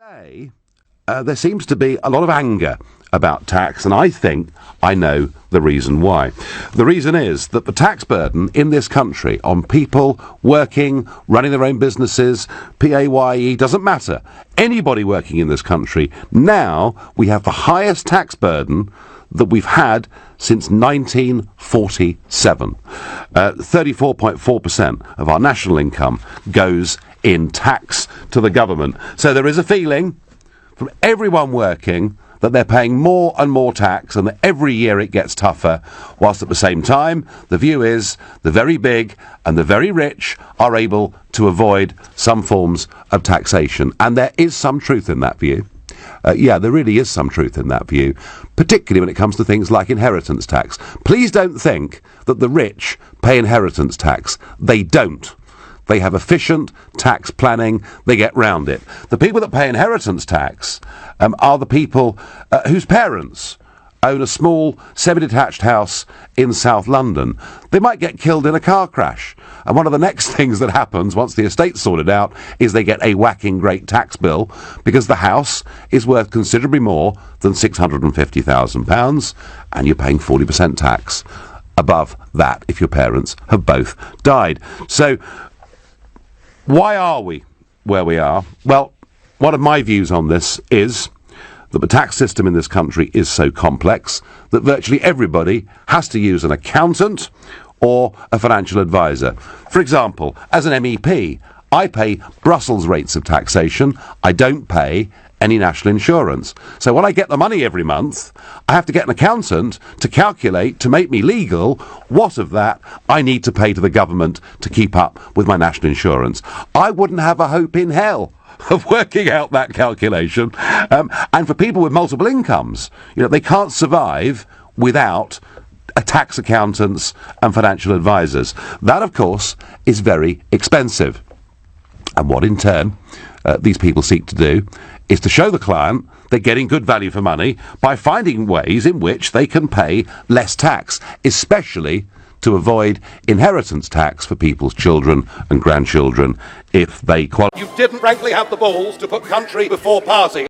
Today, there seems to be a lot of anger about tax, and I think I know the reason why. The reason is that the tax burden in this country on people working, running their own businesses, PAYE, doesn't matter. Anybody working in this country, now we have the highest tax burden that we've had since 1947. 34.4% of our national income goes in tax to the government. So there is a feeling from everyone working that they're paying more and more tax and that every year it gets tougher, whilst at the same time the view is the very big and the very rich are able to avoid some forms of taxation. And there is some truth in that view. There really is some truth in that view, particularly when it comes to things like inheritance tax. Please don't think that the rich pay inheritance tax. They don't. They have efficient tax planning. They get round it. The people that pay inheritance tax are the people whose parents own a small semi-detached house in South London. They might get killed in a car crash. And one of the next things that happens once the estate's sorted out is they get a whacking great tax bill because the house is worth considerably more than £650,000 and you're paying 40% tax above that if your parents have both died. So why are we where we are? Well, one of my views on this is that the tax system in this country is so complex that virtually everybody has to use an accountant or a financial advisor. For example, as an MEP, I pay Brussels rates of taxation. I don't pay any national insurance. So when I get the money every month, I have to get an accountant to calculate, to make me legal, what of that I need to pay to the government to keep up with my national insurance. I wouldn't have a hope in hell of working out that calculation. And for people with multiple incomes, they can't survive without tax accountants and financial advisors. That, of course, is very expensive. And what, in turn, these people seek to do is to show the client they're getting good value for money by finding ways in which they can pay less tax, especially to avoid inheritance tax for people's children and grandchildren if they qualify. You didn't frankly have the balls to put country before party.